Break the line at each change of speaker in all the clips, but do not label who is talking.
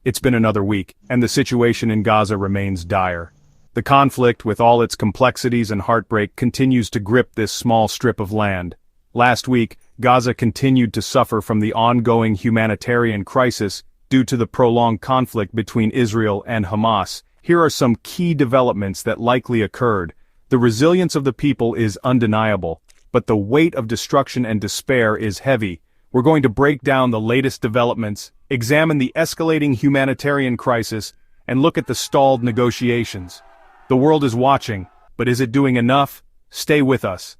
It's been another week, and the situation in Gaza remains dire. The conflict, with all its complexities and heartbreak, continues to grip this small strip of land. Last week, Gaza continued to suffer from the ongoing humanitarian crisis due to the prolonged conflict between Israel and Hamas. Here are some key developments that likely occurred. The resilience of the people is undeniable, but the weight of destruction and despair is heavy. We're going to break down the latest developments, examine the escalating humanitarian crisis, and look at the stalled negotiations. The world is watching, but is it doing enough? Stay with us.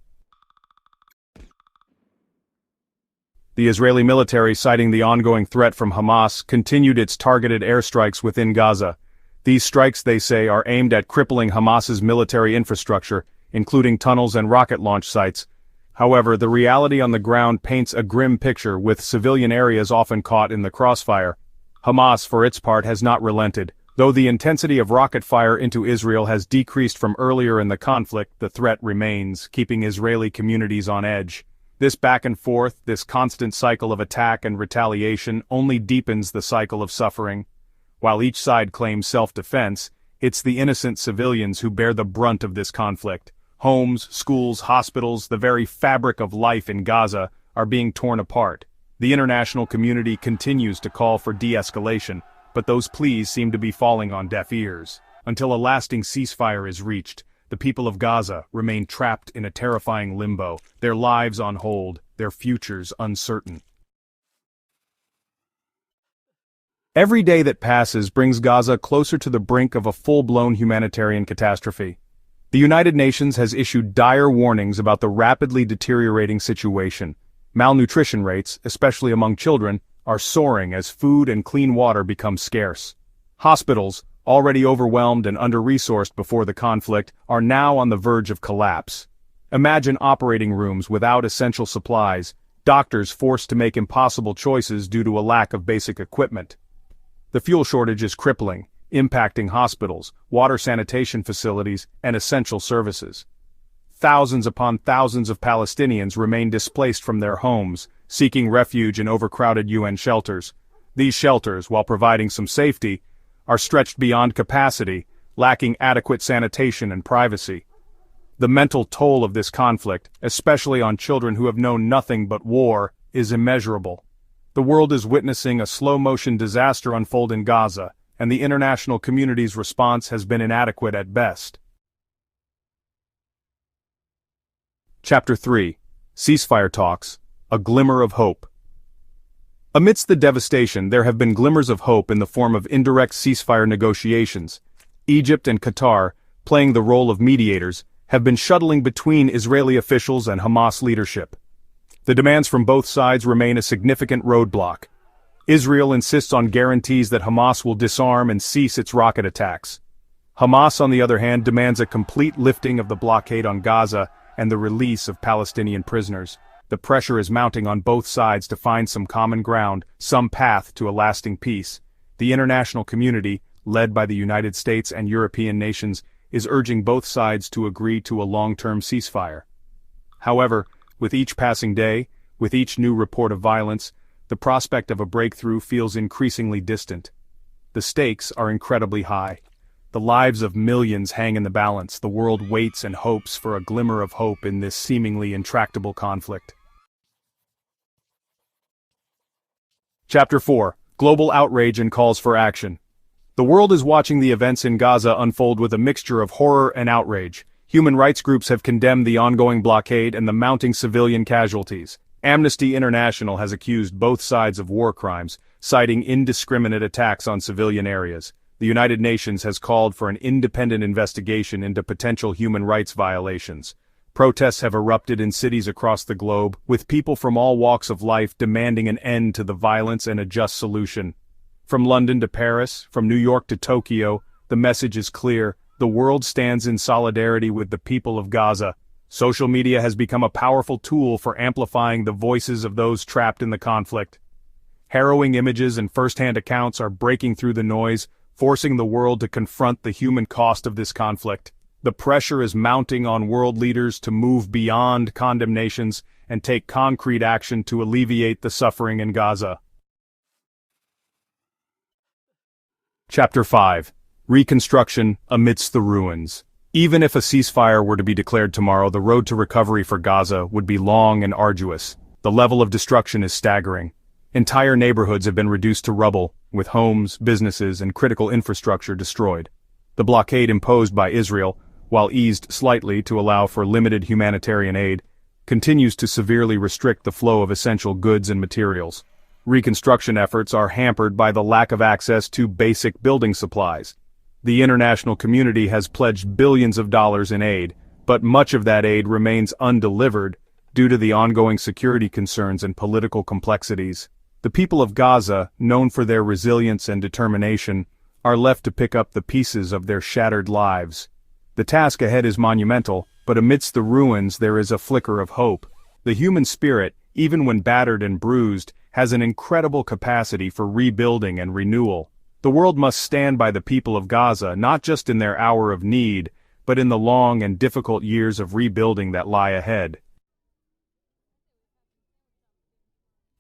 The Israeli military, citing the ongoing threat from Hamas, continued its targeted airstrikes within Gaza. These strikes, they say, are aimed at crippling Hamas's military infrastructure, including tunnels and rocket launch sites. However, the reality on the ground paints a grim picture, with civilian areas often caught in the crossfire. Hamas, for its part, has not relented. Though the intensity of rocket fire into Israel has decreased from earlier in the conflict, the threat remains, keeping Israeli communities on edge. This back and forth, this constant cycle of attack and retaliation, only deepens the cycle of suffering. While each side claims self-defense, it's the innocent civilians who bear the brunt of this conflict. Homes, schools, hospitals, the very fabric of life in Gaza are being torn apart. The international community continues to call for de-escalation, but those pleas seem to be falling on deaf ears. Until a lasting ceasefire is reached, the people of Gaza remain trapped in a terrifying limbo, their lives on hold, their futures uncertain. Every day that passes brings Gaza closer to the brink of a full-blown humanitarian catastrophe. The United Nations has issued dire warnings about the rapidly deteriorating situation. Malnutrition rates, especially among children, are soaring as food and clean water become scarce. Hospitals, already overwhelmed and under-resourced before the conflict, are now on the verge of collapse. Imagine operating rooms without essential supplies, doctors forced to make impossible choices due to a lack of basic equipment. The fuel shortage is crippling, impacting hospitals, water sanitation facilities, and essential services. Thousands upon thousands of Palestinians remain displaced from their homes, seeking refuge in overcrowded UN shelters. These shelters, while providing some safety, are stretched beyond capacity, lacking adequate sanitation and privacy. The mental toll of this conflict, especially on children who have known nothing but war, is immeasurable. The world is witnessing a slow-motion disaster unfold in Gaza, and the international community's response has been inadequate at best. Chapter 3. Ceasefire Talks, A Glimmer of Hope. Amidst the devastation, there have been glimmers of hope in the form of indirect ceasefire negotiations. Egypt and Qatar, playing the role of mediators, have been shuttling between Israeli officials and Hamas leadership. The demands from both sides remain a significant roadblock. Israel insists on guarantees that Hamas will disarm and cease its rocket attacks. Hamas, on the other hand, demands a complete lifting of the blockade on Gaza and the release of Palestinian prisoners. The pressure is mounting on both sides to find some common ground, some path to a lasting peace. The international community, led by the United States and European nations, is urging both sides to agree to a long-term ceasefire. However, with each passing day, with each new report of violence, the prospect of a breakthrough feels increasingly distant. The stakes are incredibly high. The lives of millions hang in the balance. The world waits and hopes for a glimmer of hope in this seemingly intractable conflict. Chapter 4. Global Outrage and Calls for Action. The world is watching the events in Gaza unfold with a mixture of horror and outrage. Human rights groups have condemned the ongoing blockade and the mounting civilian casualties. Amnesty International has accused both sides of war crimes, citing indiscriminate attacks on civilian areas. The United Nations has called for an independent investigation into potential human rights violations. Protests have erupted in cities across the globe, with people from all walks of life demanding an end to the violence and a just solution. From London to Paris, from New York to Tokyo, the message is clear. The world stands in solidarity with the people of Gaza. Social media has become a powerful tool for amplifying the voices of those trapped in the conflict. Harrowing images and first-hand accounts are breaking through the noise, forcing the world to confront the human cost of this conflict. The pressure is mounting on world leaders to move beyond condemnations and take concrete action to alleviate the suffering in Gaza. Chapter 5. Reconstruction amidst the ruins. Even if a ceasefire were to be declared tomorrow, the road to recovery for Gaza would be long and arduous. The level of destruction is staggering. Entire neighborhoods have been reduced to rubble, with homes, businesses, and critical infrastructure destroyed. The blockade imposed by Israel, while eased slightly to allow for limited humanitarian aid, continues to severely restrict the flow of essential goods and materials. Reconstruction efforts are hampered by the lack of access to basic building supplies. The international community has pledged billions of dollars in aid, but much of that aid remains undelivered due to the ongoing security concerns and political complexities. The people of Gaza, known for their resilience and determination, are left to pick up the pieces of their shattered lives. The task ahead is monumental, but amidst the ruins there is a flicker of hope. The human spirit, even when battered and bruised, has an incredible capacity for rebuilding and renewal. The world must stand by the people of Gaza, not just in their hour of need, but in the long and difficult years of rebuilding that lie ahead.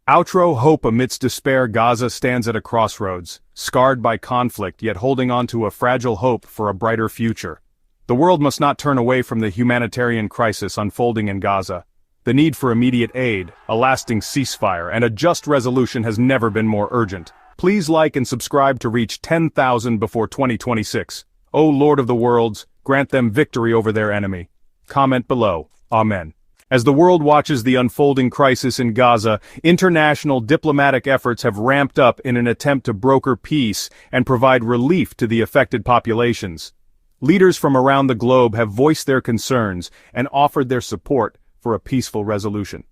Outro. Hope amidst despair. Gaza stands at a crossroads, scarred by conflict yet holding on to a fragile hope for a brighter future. The world must not turn away from the humanitarian crisis unfolding in Gaza. The need for immediate aid, a lasting ceasefire, and a just resolution has never been more urgent. Please like and subscribe to reach 10,000 before 2026. O Lord of the worlds, grant them victory over their enemy. Comment below. Amen. As the world watches the unfolding crisis in Gaza, international diplomatic efforts have ramped up in an attempt to broker peace and provide relief to the affected populations. Leaders from around the globe have voiced their concerns and offered their support for a peaceful resolution.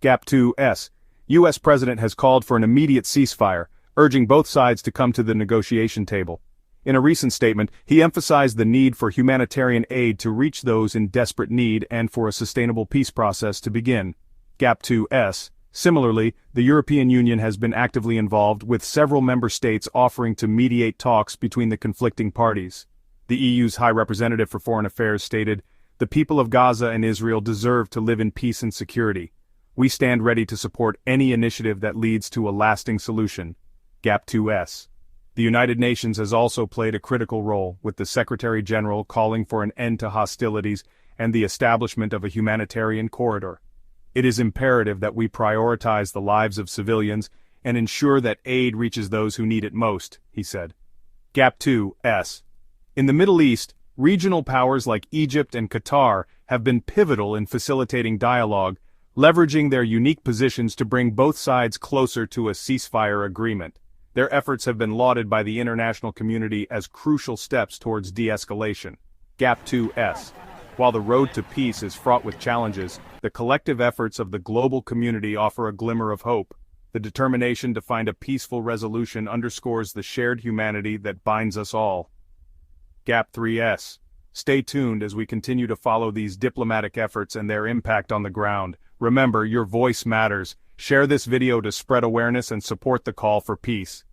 Gap 2S. U.S. President has called for an immediate ceasefire, urging both sides to come to the negotiation table. In a recent statement, he emphasized the need for humanitarian aid to reach those in desperate need and for a sustainable peace process to begin. Gap 2S. Similarly, the European Union has been actively involved, with several member states offering to mediate talks between the conflicting parties. The EU's High Representative for Foreign Affairs stated, "The people of Gaza and Israel deserve to live in peace and security. We stand ready to support any initiative that leads to a lasting solution." Gap 2S. The United Nations has also played a critical role, with the Secretary General calling for an end to hostilities and the establishment of a humanitarian corridor. It is imperative that we prioritize the lives of civilians and ensure that aid reaches those who need it most, he said. Gap 2S. In the Middle East, regional powers like Egypt and Qatar have been pivotal in facilitating dialogue, leveraging their unique positions to bring both sides closer to a ceasefire agreement. Their efforts have been lauded by the international community as crucial steps towards de-escalation. Gap 2S. While the road to peace is fraught with challenges, the collective efforts of the global community offer a glimmer of hope. The determination to find a peaceful resolution underscores the shared humanity that binds us all. Gap 3S. Stay tuned as we continue to follow these diplomatic efforts and their impact on the ground. Remember, your voice matters. Share this video to spread awareness and support the call for peace.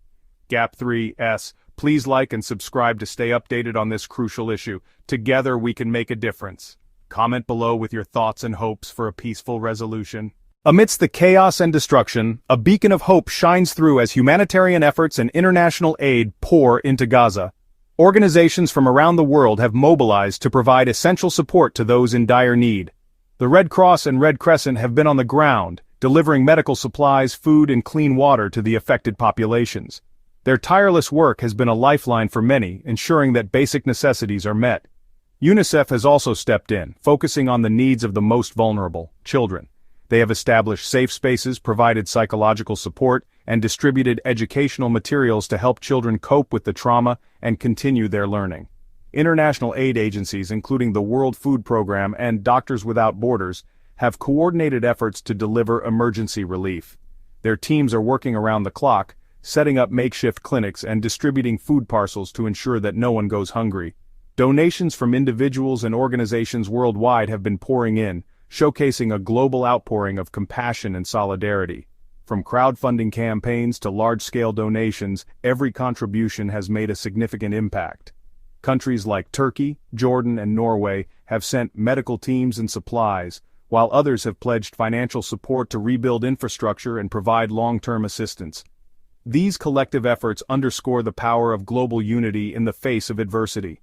Gap 3S. Please like and subscribe to stay updated on this crucial issue. Together we can make a difference. Comment below with your thoughts and hopes for a peaceful resolution. Amidst the chaos and destruction, a beacon of hope shines through as humanitarian efforts and international aid pour into Gaza. Organizations from around the world have mobilized to provide essential support to those in dire need. The Red Cross and Red Crescent have been on the ground, delivering medical supplies, food, and clean water to the affected populations. Their tireless work has been a lifeline for many, ensuring that basic necessities are met. UNICEF has also stepped in, focusing on the needs of the most vulnerable, children. They have established safe spaces, provided psychological support, and distributed educational materials to help children cope with the trauma and continue their learning. International aid agencies, including the World Food Program and Doctors Without Borders, have coordinated efforts to deliver emergency relief. Their teams are working around the clock, setting up makeshift clinics and distributing food parcels to ensure that no one goes hungry. Donations from individuals and organizations worldwide have been pouring in, showcasing a global outpouring of compassion and solidarity. From crowdfunding campaigns to large-scale donations, every contribution has made a significant impact. Countries like Turkey, Jordan, and Norway have sent medical teams and supplies, while others have pledged financial support to rebuild infrastructure and provide long-term assistance. These collective efforts underscore the power of global unity in the face of adversity.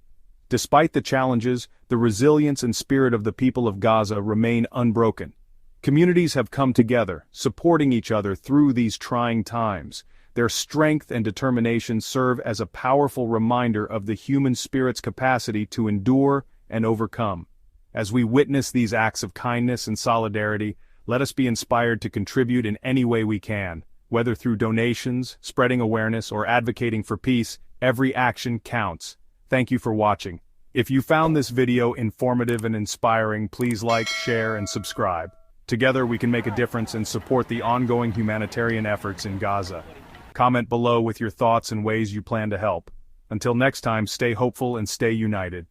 Despite the challenges, the resilience and spirit of the people of Gaza remain unbroken. Communities have come together, supporting each other through these trying times. Their strength and determination serve as a powerful reminder of the human spirit's capacity to endure and overcome. As we witness these acts of kindness and solidarity, let us be inspired to contribute in any way we can. Whether through donations, spreading awareness, or advocating for peace, every action counts. Thank you for watching. If you found this video informative and inspiring, please like, share, and subscribe. Together we can make a difference and support the ongoing humanitarian efforts in Gaza. Comment below with your thoughts and ways you plan to help. Until next time, stay hopeful and stay united.